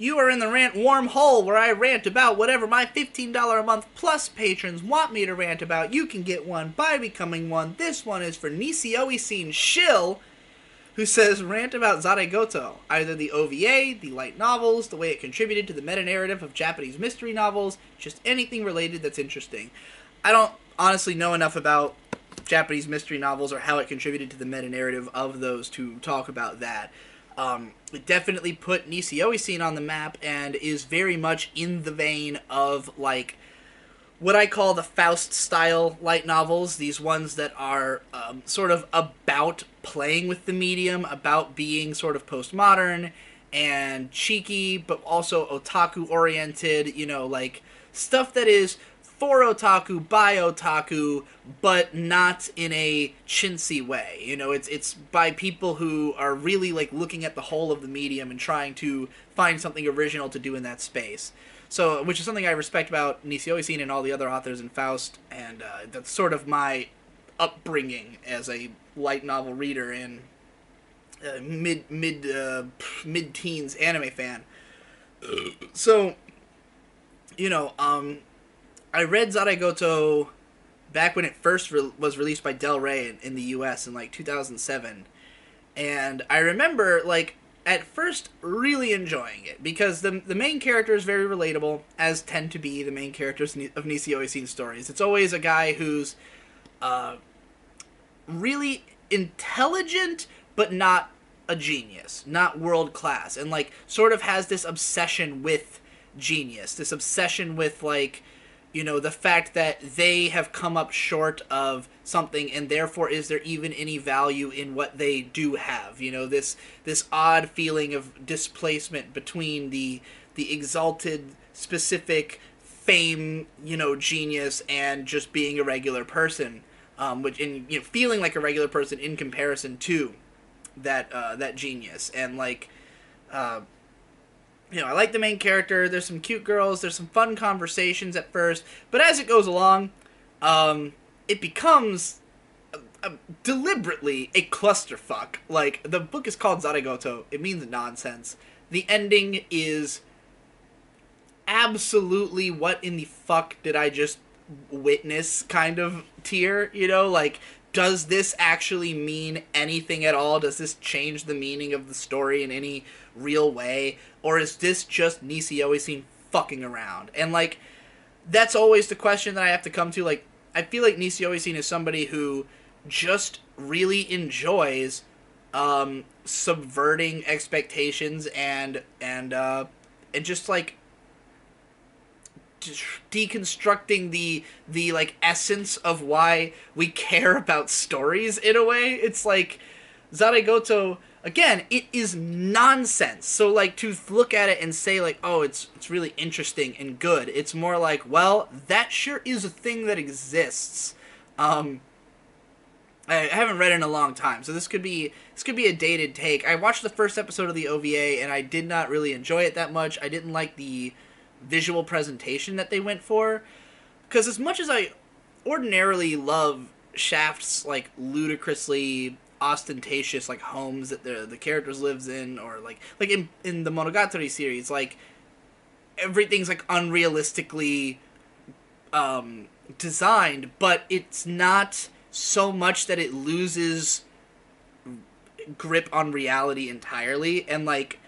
You are in the rant warm hole where I rant about whatever my $15 a month plus patrons want me to rant about. You can get one by becoming one. This one is for Nisioisin Shill, who says, rant about Zaregoto, either the OVA, the light novels, the way it contributed to the meta-narrative of Japanese mystery novels, just anything related that's interesting. I don't honestly know enough about Japanese mystery novels or how it contributed to the meta-narrative of those to talk about that. It definitely put Nisioisin on the map and is very much in the vein of, like, what I call the Faust-style light novels, these ones that are sort of about playing with the medium, about being sort of postmodern and cheeky, but also otaku-oriented, you know, like, stuff that is for otaku, by otaku, but not in a chintzy way. You know, it's by people who are really, like, looking at the whole of the medium and trying to find something original to do in that space. So, which is something I respect about Nisioisin and all the other authors in Faust, and that's sort of my upbringing as a light novel reader and mid-teens anime fan. So, you know, I read Zaregoto back when it first was released by Del Rey in the US in, like, 2007, and I remember, like, at first really enjoying it, because the main character is very relatable, as tend to be the main characters of Nisioisin stories. It's always a guy who's really intelligent, but not a genius, not world class, and, like, sort of has this obsession with genius, this obsession with, like, you know, the fact that they have come up short of something, and therefore is there even any value in what they do have? You know, this odd feeling of displacement between the exalted, specific fame, you know, genius, and just being a regular person, which, in, you know, feeling like a regular person in comparison to that genius. And, like, you know, I like the main character. There's some cute girls. There's some fun conversations at first. But as it goes along, it becomes deliberately a clusterfuck. Like, the book is called Zaregoto. It means nonsense. The ending is absolutely what in the fuck did I just witness kind of tier, you know? Like, does this actually mean anything at all? Does this change the meaning of the story in any real way? Or is this just Nisioisin fucking around? And, like, that's always the question that I have to come to. Like, I feel like Nisioisin is somebody who just really enjoys subverting expectations and just, like, deconstructing the like essence of why we care about stories in a way. It's like Zaregoto, again, it is nonsense. So, like, to look at it and say, like, oh, it's really interesting and good, it's more like, well, that sure is a thing that exists. I haven't read it in a long time, so this could be a dated take. I watched the first episode of the OVA and I did not really enjoy it that much. I didn't like the visual presentation that they went for, because as much as I ordinarily love Shaft's, like, ludicrously ostentatious, like, homes that the characters lives in, or like in the Monogatari series, like, everything's, like, unrealistically designed, but it's not so much that it loses grip on reality entirely. And, like,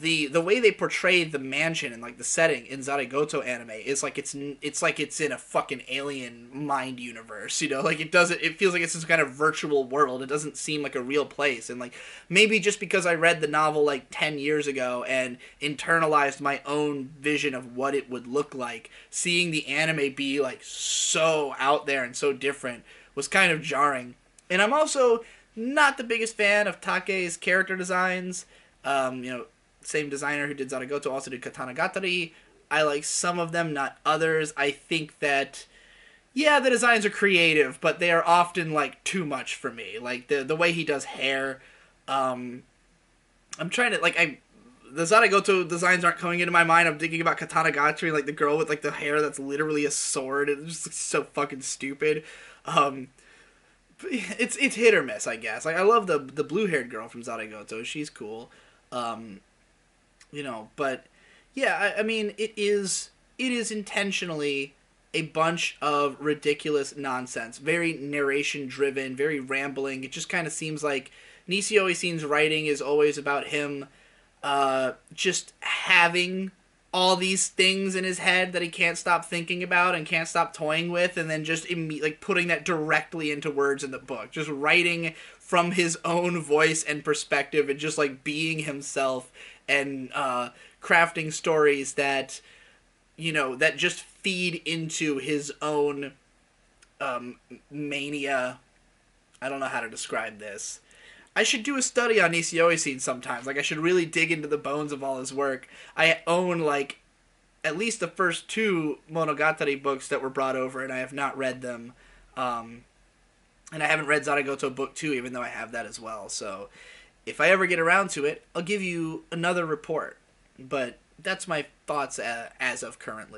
the way they portray the mansion and, like, the setting in Zaregoto anime is like it's like it's in a fucking alien mind universe, you know? Like, it feels like it's this kind of virtual world. It doesn't seem like a real place. And, like, maybe just because I read the novel, like, 10 years ago and internalized my own vision of what it would look like, seeing the anime be, like, so out there and so different was kind of jarring. And I'm also not the biggest fan of Take's character designs. You know, same designer who did Zaregoto also did Katanagatari. I like some of them, not others. I think that, yeah, the designs are creative, but they are often, like, too much for me. Like, the way he does hair, I'm trying to, like, the Zaregoto designs aren't coming into my mind. I'm thinking about Katanagatari, like, the girl with, like, the hair that's literally a sword. It just looks so fucking stupid. It's hit or miss, I guess. Like, I love the blue-haired girl from Zaregoto. She's cool. You know, but Yeah, I mean, it is intentionally a bunch of ridiculous nonsense, very narration driven, very rambling. It just kind of seems like Nisio Isin's writing is always about him just having all these things in his head that he can't stop thinking about and can't stop toying with, and then just like putting that directly into words in the book, just writing from his own voice and perspective, and just like being himself, and crafting stories that that just feed into his own mania. I don't know how to describe this. I should do a study on Nisio Isin sometimes. Like, I should really dig into the bones of all his work. I own, like, at least the first two Monogatari books that were brought over, and I have not read them. And I haven't read Zaregoto Book 2, even though I have that as well. So, if I ever get around to it, I'll give you another report. But that's my thoughts as of currently.